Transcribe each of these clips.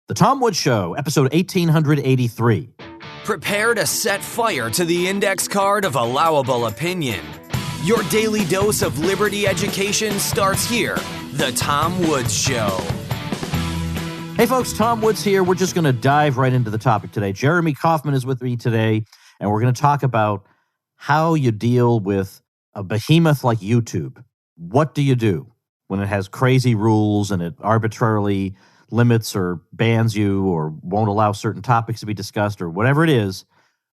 The Tom Woods Show, episode 1883. Prepare to set fire to the index card of allowable opinion. Your daily dose of liberty education starts here. The Tom Woods Show. Hey folks, Tom Woods here. We're just going to dive right into the topic today. Jeremy Kaufman is with me today, and we're going to talk about how you deal with a behemoth like YouTube. What do you do when it has crazy rules and it arbitrarily limits or bans you or won't allow certain topics to be discussed or whatever it is?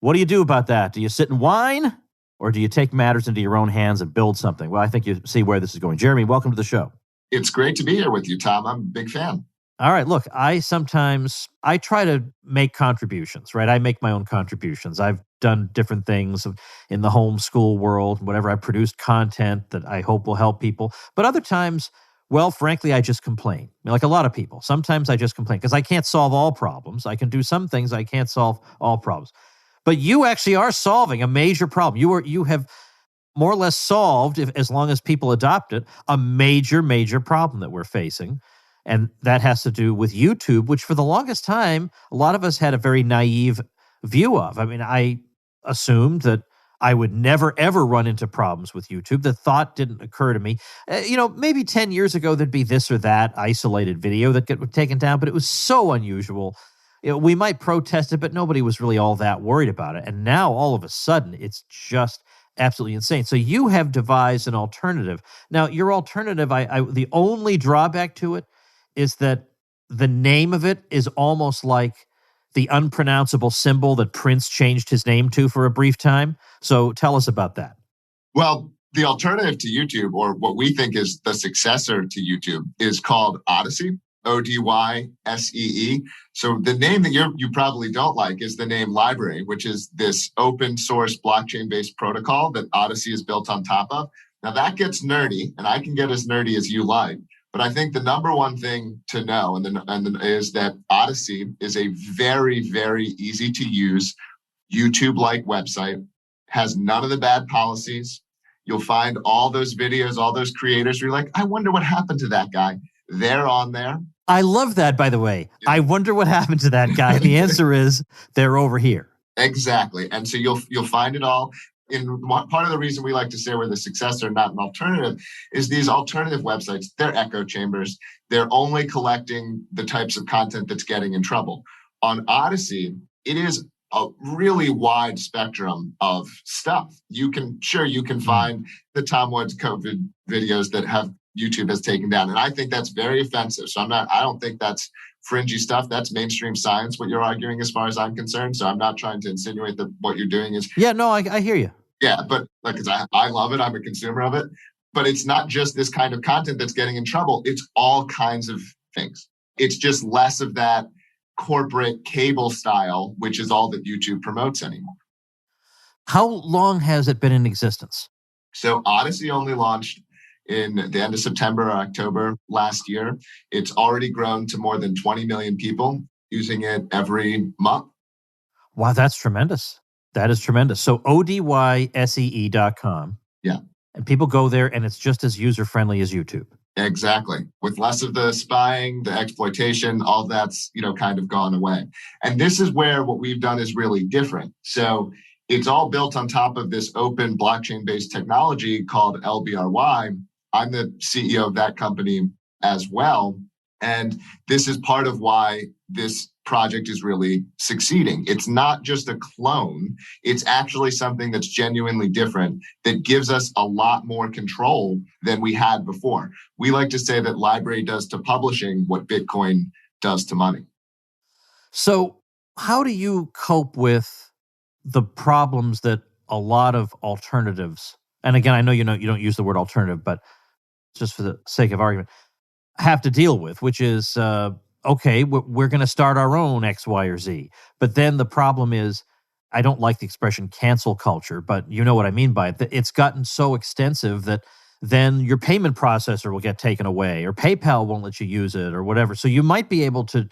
What do you do about that? Do you sit and whine, or do you take matters into your own hands and build something? Well, I think you see where this is going. Jeremy, welcome to the show. It's great to be here with you, Tom. I'm a big fan. All right, look, I try to make contributions, right? I make my own contributions. I've done different things in the homeschool world, whatever. I've produced content that I hope will help people. But other times, well, frankly, I just complain. I mean, like a lot of people. Sometimes I just complain because I can't solve all problems. I can do some things. I can't solve all problems. But you actually are solving a major problem. You have more or less solved, as long as people adopt it, a major problem that we're facing. And that has to do with YouTube, which for the longest time, a lot of us had a very naive view of. I mean, I assumed that I would never, ever run into problems with YouTube. The thought didn't occur to me. Maybe 10 years ago, there'd be this or that isolated video that got taken down, but it was so unusual. We might protest it, but nobody was really all that worried about it. And now, all of a sudden, it's just absolutely insane. So you have devised an alternative. Now, your alternative, the only drawback to it is that the name of it is almost like the unpronounceable symbol that Prince changed his name to for a brief time. So tell us about that. Well, the alternative to YouTube, or what we think is the successor to YouTube, is called Odysee, Odysee. So the name that you probably don't like is the name Library, which is this open source blockchain-based protocol that Odysee is built on top of. Now that gets nerdy, and I can get as nerdy as you like. But I think the number one thing to know is that Odysee is a very, very easy to use YouTube-like website, has none of the bad policies. You'll find all those videos, all those creators. You're like, I wonder what happened to that guy. They're on there. I love that, by the way. Yeah. I wonder what happened to that guy. The answer is they're over here. Exactly. And so you'll find it all. And part of the reason we like to say we're the successor, not an alternative, is these alternative websites, they're echo chambers. They're only collecting the types of content that's getting in trouble. On Odysee, it is a really wide spectrum of stuff. You can find the Tom Woods COVID videos that YouTube has taken down. And I think that's very offensive. So I don't think that's fringy stuff. That's mainstream science, what you're arguing as far as I'm concerned. So I'm not trying to insinuate that what you're doing is... Yeah, no, I hear you. Yeah, but I love it. I'm a consumer of it. But it's not just this kind of content that's getting in trouble. It's all kinds of things. It's just less of that corporate cable style, which is all that YouTube promotes anymore. How long has it been in existence? So Odysee only launched in the end of September or October last year. It's already grown to more than 20 million people using it every month. Wow, that's tremendous. That is tremendous. So odysee.com. Yeah. And people go there and it's just as user-friendly as YouTube. Exactly. With less of the spying, the exploitation, all that's, kind of gone away. And this is where what we've done is really different. So it's all built on top of this open blockchain-based technology called LBRY. I'm the CEO of that company as well. And this is part of why this project is really succeeding. It's not just a clone. It's actually something that's genuinely different that gives us a lot more control than we had before. We like to say that Library does to publishing what Bitcoin does to money. So how do you cope with the problems that a lot of alternatives, and again, I know you don't use the word alternative, but just for the sake of argument, have to deal with, which is, okay, we're going to start our own X, Y, or Z. But then the problem is, I don't like the expression cancel culture, but you know what I mean by it. It's gotten so extensive that then your payment processor will get taken away, or PayPal won't let you use it, or whatever. So you might be able to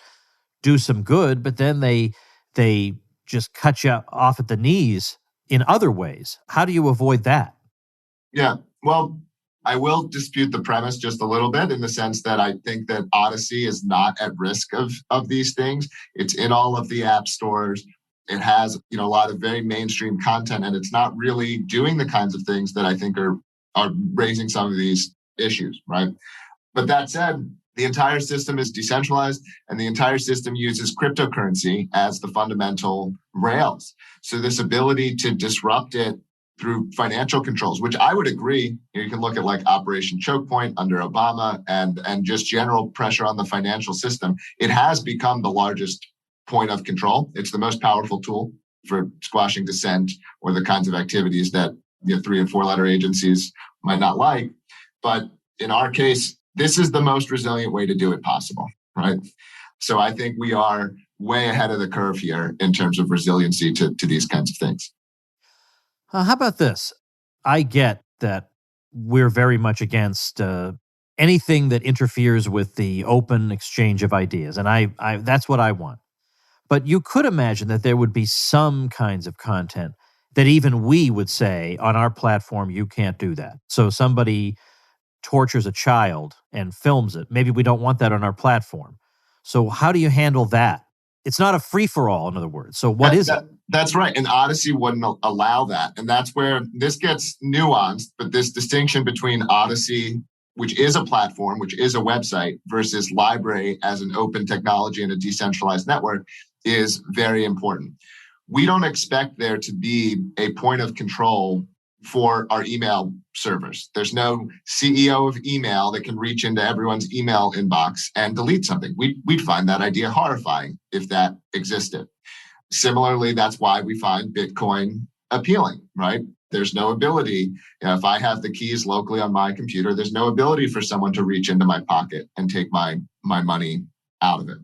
do some good, but then they just cut you off at the knees in other ways. How do you avoid that? Yeah, well, I will dispute the premise just a little bit in the sense that I think that Odysee is not at risk of these things. It's in all of the app stores. It has, a lot of very mainstream content, and it's not really doing the kinds of things that I think are raising some of these issues, right? But that said, the entire system is decentralized, and the entire system uses cryptocurrency as the fundamental rails. So this ability to disrupt it through financial controls, which I would agree, you can look at like Operation Choke Point under Obama and just general pressure on the financial system. It has become the largest point of control. It's the most powerful tool for squashing dissent or the kinds of activities that 3 and 4 letter agencies might not like. But in our case, this is the most resilient way to do it possible, right? So I think we are way ahead of the curve here in terms of resiliency to these kinds of things. How about this? I get that we're very much against anything that interferes with the open exchange of ideas, and I that's what I want. But you could imagine that there would be some kinds of content that even we would say on our platform, you can't do that. So somebody tortures a child and films it. Maybe we don't want that on our platform. So how do you handle that? It's not a free-for-all, in other words. So what is it? That's right. And Odysee wouldn't allow that. And that's where this gets nuanced. But this distinction between Odysee, which is a platform, which is a website, versus LBRY as an open technology and a decentralized network is very important. We don't expect there to be a point of control for our email servers. There's no CEO of email that can reach into everyone's email inbox and delete something. We'd find that idea horrifying if that existed. Similarly, that's why we find Bitcoin appealing, right? There's no ability, if I have the keys locally on my computer, there's no ability for someone to reach into my pocket and take my money out of it.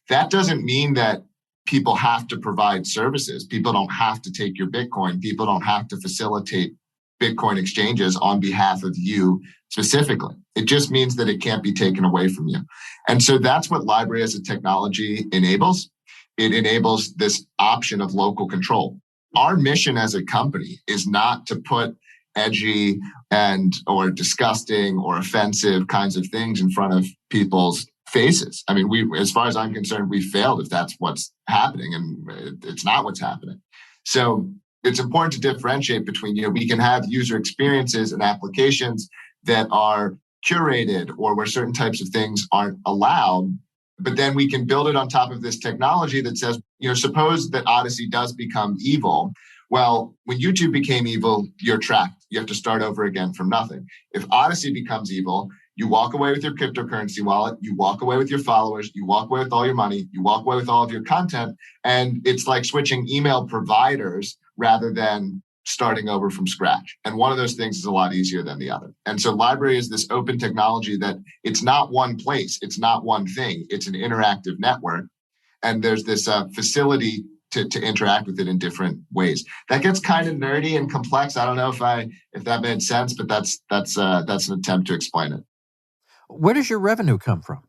That doesn't mean that people have to provide services. People don't have to take your Bitcoin. People don't have to facilitate Bitcoin exchanges on behalf of you specifically. It just means that it can't be taken away from you. And so that's what LBRY as a technology enables. It enables this option of local control. Our mission as a company is not to put edgy or disgusting or offensive kinds of things in front of people's faces. I mean, as far as I'm concerned, we failed if that's what's happening, and it's not what's happening. So it's important to differentiate between, we can have user experiences and applications that are curated or where certain types of things aren't allowed, but then we can build it on top of this technology that says, suppose that Odysee does become evil. Well, when YouTube became evil, you're trapped. You have to start over again from nothing. If Odysee becomes evil, you walk away with your cryptocurrency wallet, you walk away with your followers, you walk away with all your money, you walk away with all of your content, and it's like switching email providers rather than starting over from scratch. And one of those things is a lot easier than the other. And so LBRY is this open technology that it's not one place, it's not one thing, it's an interactive network. And there's this facility to interact with it in different ways. That gets kind of nerdy and complex. I don't know if that made sense, but that's an attempt to explain it. Where does your revenue come from?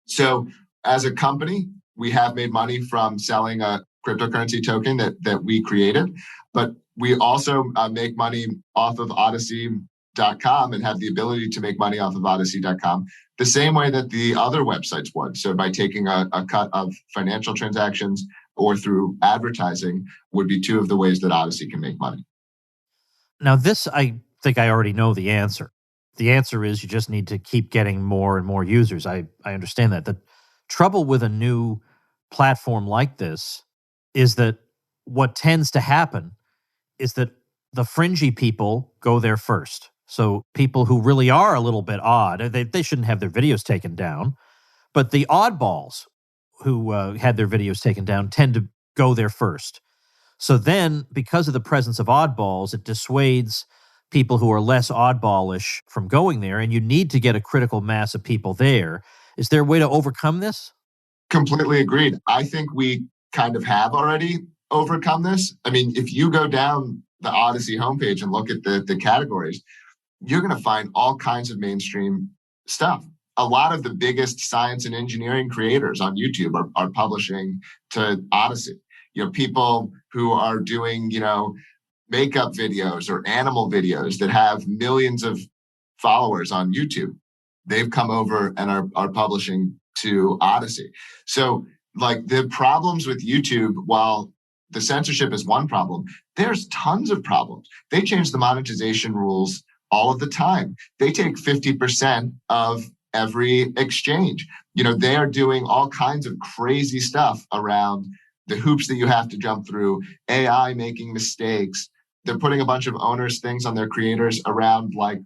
So as a company, we have made money from selling a cryptocurrency token that we created, but we also make money off of Odysee.com and have the ability to make money off of Odysee.com the same way that the other websites would. So by taking a cut of financial transactions or through advertising would be two of the ways that Odysee can make money. Now this, I think I already know the answer. The answer is you just need to keep getting more and more users. I understand that. The trouble with a new platform like this is that what tends to happen is that the fringy people go there first. So people who really are a little bit odd, they shouldn't have their videos taken down, but the oddballs who had their videos taken down tend to go there first. So then, because of the presence of oddballs, it dissuades people who are less oddballish from going there, and you need to get a critical mass of people there. Is there a way to overcome this? Completely agreed. I think we kind of have already overcome this. I mean, if you go down the Odysee homepage and look at the categories, you're going to find all kinds of mainstream stuff. A lot of the biggest science and engineering creators on YouTube are publishing to Odysee. People who are doing, makeup videos or animal videos that have millions of followers on YouTube. They've come over and are publishing to Odysee. So like the problems with YouTube, while the censorship is one problem, there's tons of problems. They change the monetization rules all of the time. They take 50% of every exchange. They are doing all kinds of crazy stuff around the hoops that you have to jump through, AI making mistakes. They're putting a bunch of onerous things on their creators around like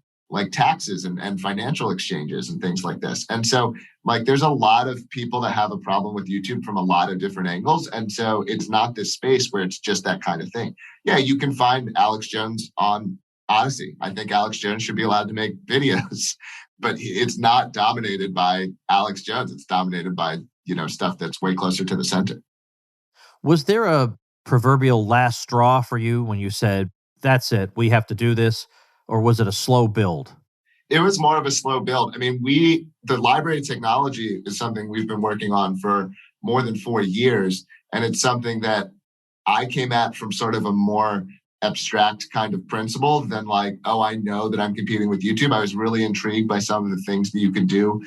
taxes and financial exchanges and things like this. And so like there's a lot of people that have a problem with YouTube from a lot of different angles. And so it's not this space where it's just that kind of thing. Yeah, you can find Alex Jones on Odysee. I think Alex Jones should be allowed to make videos, but it's not dominated by Alex Jones. It's dominated by, stuff that's way closer to the center. Was there a proverbial last straw for you when you said, that's it, we have to do this? Or was it a slow build? It was more of a slow build. I mean, the library technology is something we've been working on for more than 4 years. And it's something that I came at from sort of a more abstract kind of principle than like, oh, I know that I'm competing with YouTube. I was really intrigued by some of the things that you could do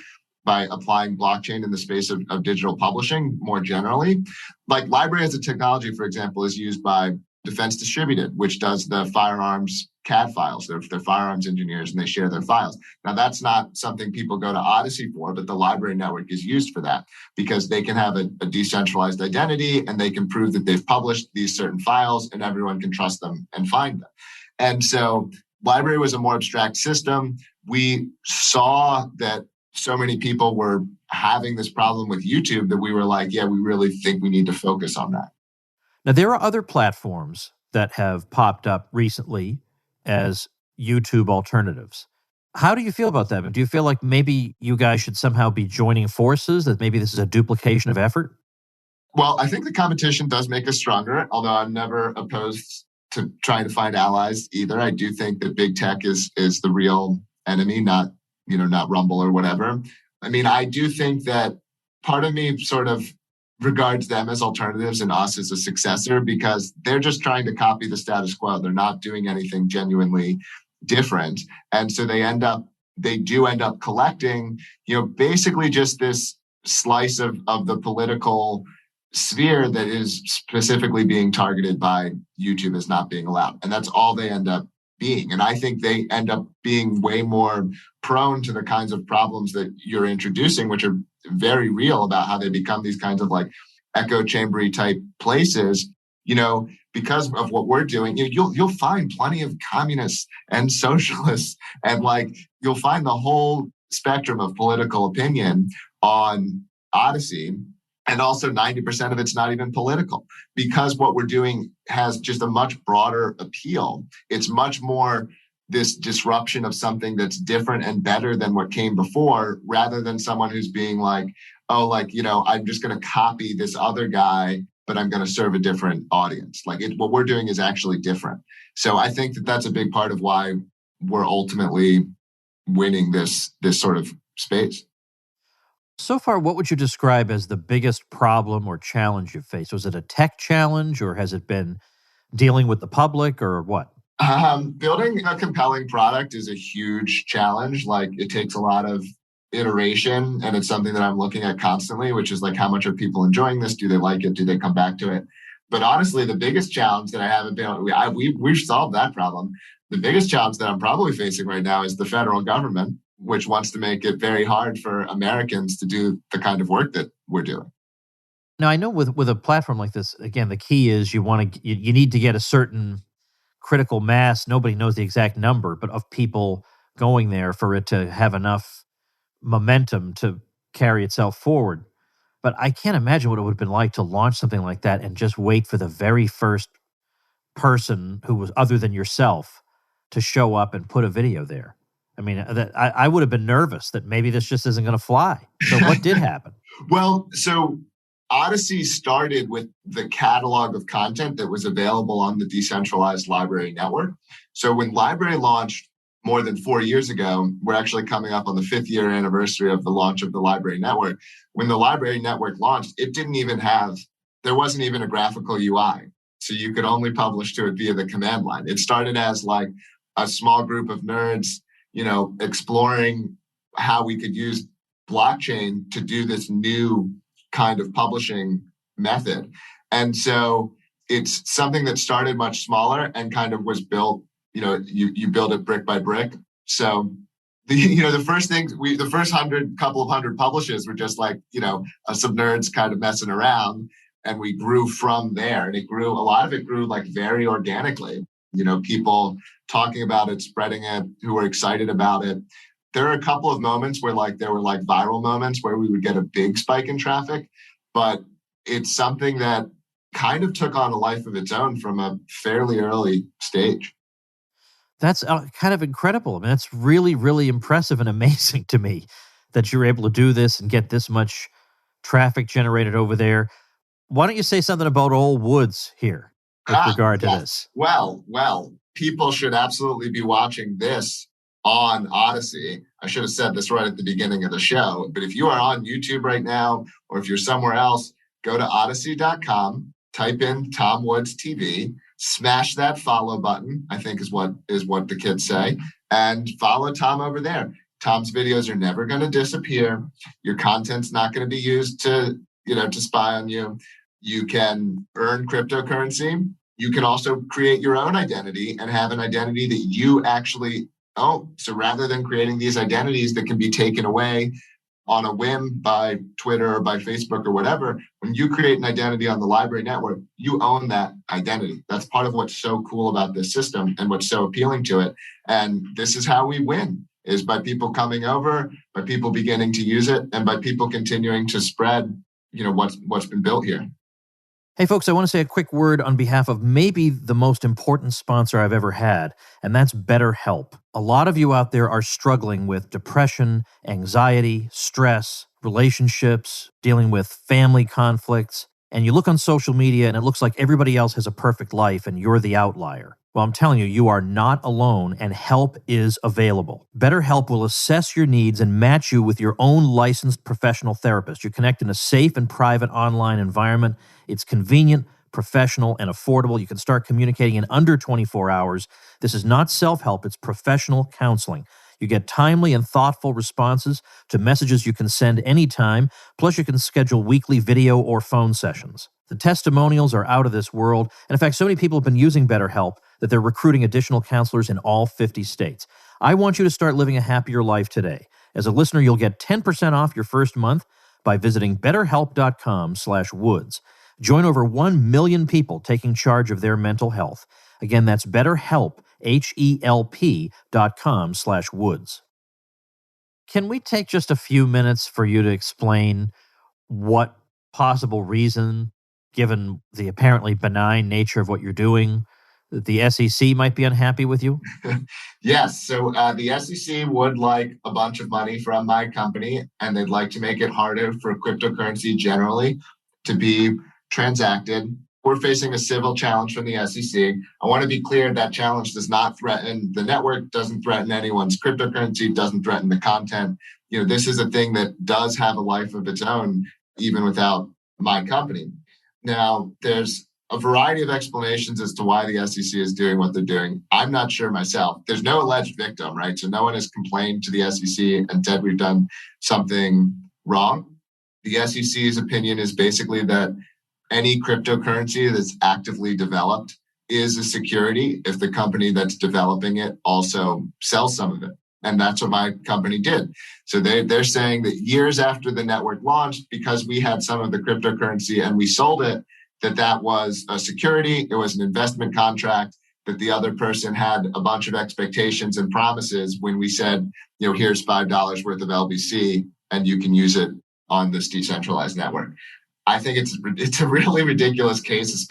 by applying blockchain in the space of digital publishing more generally. Like library as a technology, for example, is used by Defense Distributed, which does the firearms CAD files. They're firearms engineers and they share their files. Now, that's not something people go to Odysee for, but the library network is used for that because they can have a decentralized identity and they can prove that they've published these certain files and everyone can trust them and find them. And so library was a more abstract system. We saw that so many people were having this problem with YouTube that we were like, yeah, we really think we need to focus on that. Now, there are other platforms that have popped up recently as YouTube alternatives. How do you feel about that? Do you feel like maybe you guys should somehow be joining forces, that maybe this is a duplication of effort? Well, I think the competition does make us stronger, although I'm never opposed to trying to find allies either. I do think that big tech is the real enemy, not Rumble or whatever. I mean, I do think that part of me sort of regards them as alternatives and us as a successor because they're just trying to copy the status quo. They're not doing anything genuinely different. And so they do end up collecting, basically just this slice of the political sphere that is specifically being targeted by YouTube as not being allowed. And that's all they end up being. And I think they end up being way more prone to the kinds of problems that you're introducing, which are very real about how they become these kinds of like echo chambery type places, because of what we're doing. You'll find plenty of communists and socialists and like you'll find the whole spectrum of political opinion on Odysee. And also 90% of it's not even political because what we're doing has just a much broader appeal. It's much more this disruption of something that's different and better than what came before, rather than someone who's being like, oh, I'm just going to copy this other guy, but I'm going to serve a different audience. What we're doing is actually different. So I think that that's a big part of why we're ultimately winning this sort of space. So far, what would you describe as the biggest problem or challenge you've faced? Was it a tech challenge or has it been dealing with the public or what? Building a compelling product is a huge challenge. Like it takes a lot of iteration and it's something that I'm looking at constantly, which is like, how much are people enjoying this? Do they like it? Do they come back to it? But honestly, the biggest challenge that I haven't been, we've solved that problem. The biggest challenge that I'm probably facing right now is the federal government, which wants to make it very hard for Americans to do the kind of work that we're doing. Now, I know with a platform like this, again, the key is you need to get a certain critical mass. Nobody knows the exact number, but of people going there for it to have enough momentum to carry itself forward. But I can't imagine what it would have been like to launch something like that and just wait for the very first person who was other than yourself to show up and put a video there. I mean, I would have been nervous that maybe this just isn't going to fly. So what did happen? Well, so Odysee started with the catalog of content that was available on the decentralized library network. So when library launched more than 4 years ago, we're actually coming up on the 5th year anniversary of the launch of the library network. When the library network launched, there wasn't even a graphical UI. So you could only publish to it via the command line. It started as like a small group of nerds exploring how we could use blockchain to do this new kind of publishing method. And so it's something that started much smaller and kind of was built, you build it brick by brick. So the first things the first couple of hundred publishes were just like, some nerds kind of messing around, and we grew from there. And a lot of it grew like very organically, people talking about it, spreading it, who were excited about it. There are a couple of moments where there were viral moments where we would get a big spike in traffic, but it's something that kind of took on a life of its own from a fairly early stage. That's kind of incredible. I mean, that's really, really impressive and amazing to me that you're able to do this and get this much traffic generated over there. Why don't you say something about old Woods here with regard to this? Well, people should absolutely be watching this on Odysee. I should have said this right at the beginning of the show, but if you are on YouTube right now, or if you're somewhere else, go to odysee.com, type in Tom Woods TV, smash that follow button, I think is what the kids say, and follow Tom over there. Tom's videos are never going to disappear. Your content's not going to be used to spy on you. You can earn cryptocurrency. You can also create your own identity and have an identity that you actually own. So rather than creating these identities that can be taken away on a whim by Twitter or by Facebook or whatever, when you create an identity on the library network, you own that identity. That's part of what's so cool about this system and what's so appealing to it. And this is how we win, is by people coming over, by people beginning to use it, and by people continuing to spread, what's been built here. Hey, folks, I want to say a quick word on behalf of maybe the most important sponsor I've ever had, and that's BetterHelp. A lot of you out there are struggling with depression, anxiety, stress, relationships, dealing with family conflicts, and you look on social media and it looks like everybody else has a perfect life and you're the outlier. Well, I'm telling you, you are not alone, and help is available. BetterHelp will assess your needs and match you with your own licensed professional therapist. You connect in a safe and private online environment. It's convenient, professional, and affordable. You can start communicating in under 24 hours. This is not self-help, it's professional counseling. You get timely and thoughtful responses to messages you can send anytime, plus you can schedule weekly video or phone sessions. The testimonials are out of this world, and in fact, so many people have been using BetterHelp that they're recruiting additional counselors in all 50 states. I want you to start living a happier life today. As a listener, you'll get 10% off your first month by visiting betterhelp.com/woods. Join over 1 million people taking charge of their mental health. Again, that's BetterHelp, HELP.com/woods. Can we take just a few minutes for you to explain what possible reason, given the apparently benign nature of what you're doing, that the SEC might be unhappy with you? Yes. So the SEC would like a bunch of money from my company, and they'd like to make it harder for cryptocurrency generally to be transacted. We're facing a civil challenge from the SEC. I want to be clear, that challenge does not threaten the network, doesn't threaten anyone's cryptocurrency, doesn't threaten the content. This is a thing that does have a life of its own, even without my company. Now, there's a variety of explanations as to why the SEC is doing what they're doing. I'm not sure myself. There's no alleged victim, right? So no one has complained to the SEC and said we've done something wrong. The SEC's opinion is basically that any cryptocurrency that's actively developed is a security if the company that's developing it also sells some of it. And that's what my company did. So they're saying that years after the network launched, because we had some of the cryptocurrency and we sold it, that was a security, it was an investment contract, that the other person had a bunch of expectations and promises when we said, here's $5 worth of LBC and you can use it on this decentralized network. I think it's a really ridiculous case. It's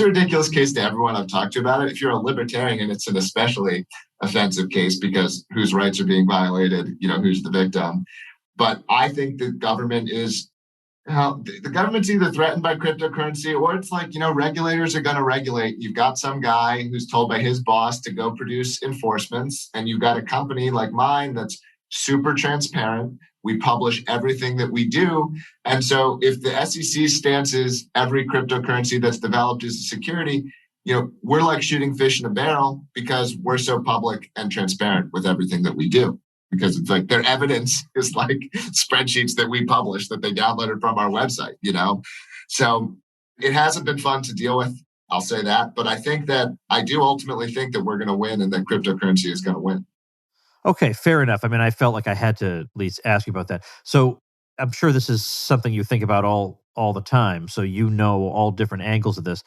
a ridiculous case to everyone I've talked to about it. If you're a libertarian, it's an especially offensive case because whose rights are being violated, who's the victim. But I think the government is, the government's either threatened by cryptocurrency or it's like, regulators are going to regulate. You've got some guy who's told by his boss to go produce enforcements, and you've got a company like mine that's super transparent. We publish everything that we do. And so if the SEC's stance is every cryptocurrency that's developed is a security, we're like shooting fish in a barrel because we're so public and transparent with everything that we do. Because it's like their evidence is like spreadsheets that we publish that they downloaded from our website. So it hasn't been fun to deal with. I'll say that. But I do ultimately think that we're going to win and that cryptocurrency is going to win. Okay, fair enough. I mean, I felt like I had to at least ask you about that. So I'm sure this is something you think about all the time. So you know all different angles of this.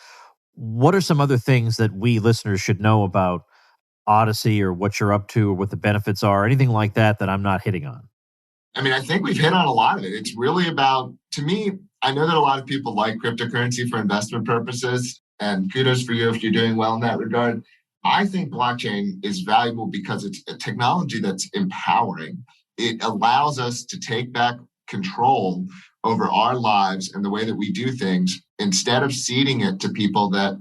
What are some other things that we listeners should know about Odyssey or what you're up to or what the benefits are, anything like that that I'm not hitting on? I mean, I think we've hit on a lot of it. It's really about, to me, I know that a lot of people like cryptocurrency for investment purposes, and kudos for you if you're doing well in that regard. I think blockchain is valuable because it's a technology that's empowering. It allows us to take back control over our lives and the way that we do things instead of ceding it to people that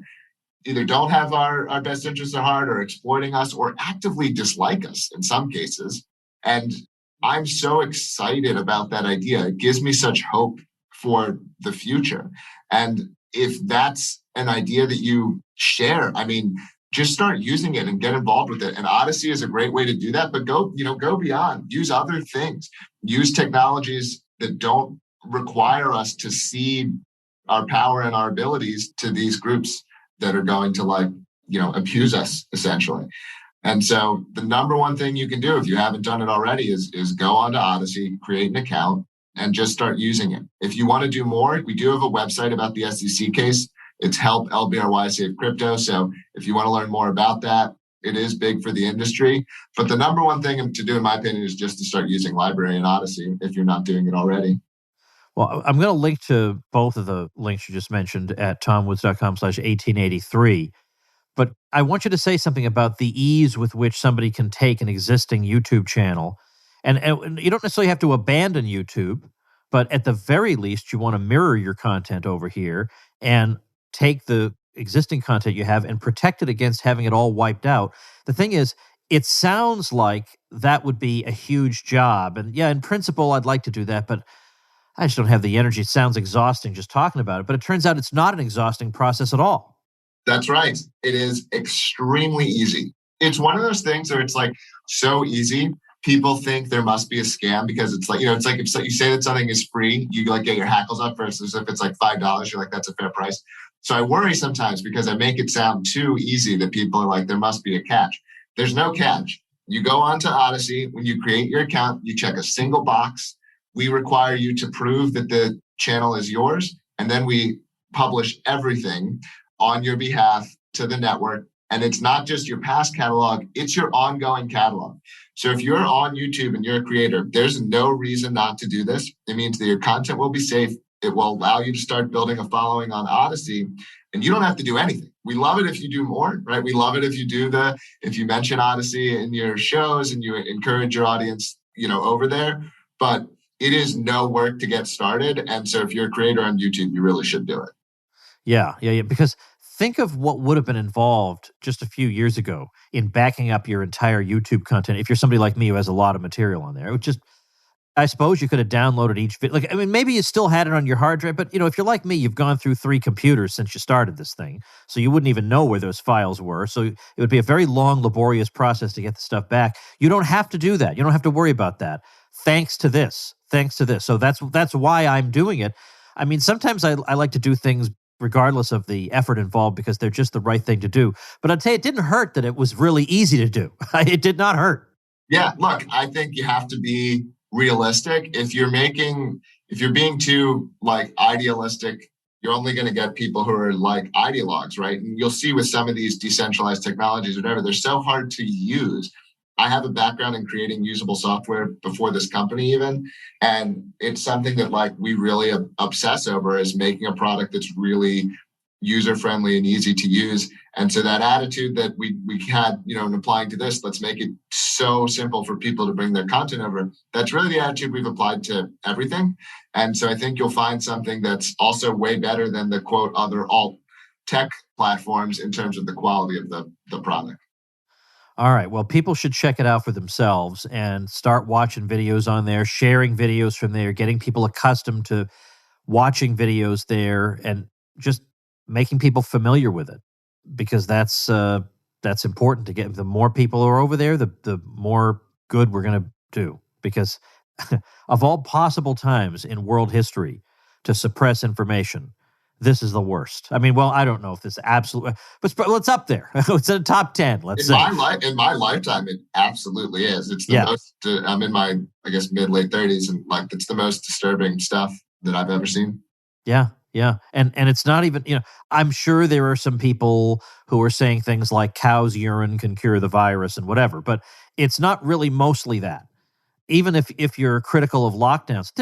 either don't have our best interests at heart or exploiting us or actively dislike us in some cases. And I'm so excited about that idea. It gives me such hope for the future. And if that's an idea that you share, I mean, just start using it and get involved with it. And Odyssey is a great way to do that, but go beyond, use other things, use technologies that don't require us to cede our power and our abilities to these groups that are going to abuse us essentially. And so the number one thing you can do if you haven't done it already is go onto Odysee, create an account, and just start using it. If you want to do more, we do have a website about the SEC case. It's help LBRY save crypto. So if you want to learn more about that, it is big for the industry. But the number one thing to do, in my opinion, is just to start using Library and Odysee if you're not doing it already. Well, I'm going to link to both of the links you just mentioned at tomwoods.com/1883. But I want you to say something about the ease with which somebody can take an existing YouTube channel. And you don't necessarily have to abandon YouTube, but at the very least, you want to mirror your content over here and take the existing content you have and protect it against having it all wiped out. The thing is, it sounds like that would be a huge job. And yeah, in principle, I'd like to do that, but I just don't have the energy. It sounds exhausting just talking about it. But it turns out it's not an exhausting process at all. That's right. It is extremely easy. It's one of those things where it's like so easy. People think there must be a scam because it's like, it's like if you say that something is free, you like get your hackles up versus if it's like $5, you're like, that's a fair price. So I worry sometimes because I make it sound too easy that people are like, there must be a catch. There's no catch. You go onto Odysee. When you create your account, you check a single box. We require you to prove that the channel is yours. And then we publish everything on your behalf to the network. And it's not just your past catalog, it's your ongoing catalog. So if you're on YouTube and you're a creator, there's no reason not to do this. It means that your content will be safe. It will allow you to start building a following on Odysee, and you don't have to do anything. We love it if you do more, right? We love it if you mention Odysee in your shows and you encourage your audience, over there. But it is no work to get started. And so if you're a creator on YouTube, you really should do it. Yeah. Because think of what would have been involved just a few years ago in backing up your entire YouTube content. If you're somebody like me who has a lot of material on there, it would just, I suppose you could have downloaded each video. Like, I mean, maybe you still had it on your hard drive, but if you're like me, you've gone through 3 computers since you started this thing. So you wouldn't even know where those files were. So it would be a very long, laborious process to get the stuff back. You don't have to do that. You don't have to worry about that. Thanks to this. So that's why I'm doing it. I mean, sometimes I like to do things regardless of the effort involved because they're just the right thing to do. But I'd say it didn't hurt that it was really easy to do. It did not hurt. Yeah, look, I think you have to be realistic. If you're being too idealistic, you're only going to get people who are like ideologues, right? And you'll see with some of these decentralized technologies, whatever, they're so hard to use. I have a background in creating usable software before this company even. And it's something that we really obsess over is making a product that's really user-friendly and easy to use. And so that attitude that we had, in applying to this, let's make it so simple for people to bring their content over. That's really the attitude we've applied to everything. And so I think you'll find something that's also way better than the quote other alt tech platforms in terms of the quality of the product. All right. Well, people should check it out for themselves and start watching videos on there, sharing videos from there, getting people accustomed to watching videos there, and just making people familiar with it. because that's important to get. The more people are over there, the more good we're going to do. Because of all possible times in world history to suppress information, this is the worst. I mean, well, I don't know if this absolutely, but it's up there. It's in the top 10. Let's say in my lifetime, it absolutely is. It's the most. I'm in my, I guess, late 30s, and like it's the most disturbing stuff that I've ever seen. Yeah, yeah, and it's not even. I'm sure there are some people who are saying things like cow's urine can cure the virus and whatever, but it's not really mostly that. Even if you're critical of lockdowns,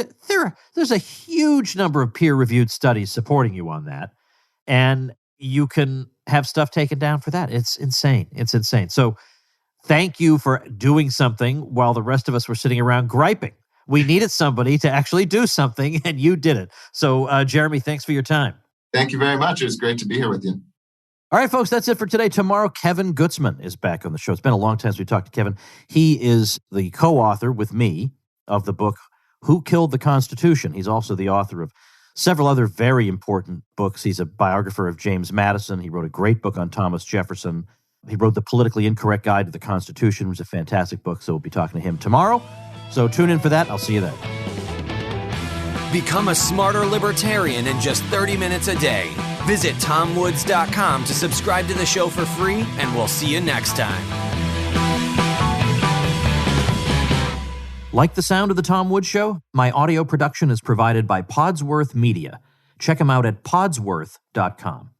there's a huge number of peer-reviewed studies supporting you on that, and you can have stuff taken down for that. It's insane. It's insane. So thank you for doing something while the rest of us were sitting around griping. We needed somebody to actually do something, and you did it. So, Jeremy, thanks for your time. Thank you very much. It was great to be here with you. All right, folks, that's it for today. Tomorrow, Kevin Gutzman is back on the show. It's been a long time since we talked to Kevin. He is the co-author with me of the book, Who Killed the Constitution? He's also the author of several other very important books. He's a biographer of James Madison. He wrote a great book on Thomas Jefferson. He wrote The Politically Incorrect Guide to the Constitution, which is a fantastic book, so we'll be talking to him tomorrow. So tune in for that. I'll see you then. Become a smarter libertarian in just 30 minutes a day. Visit TomWoods.com to subscribe to the show for free, and we'll see you next time. Like the sound of The Tom Woods Show? My audio production is provided by Podsworth Media. Check them out at podsworth.com.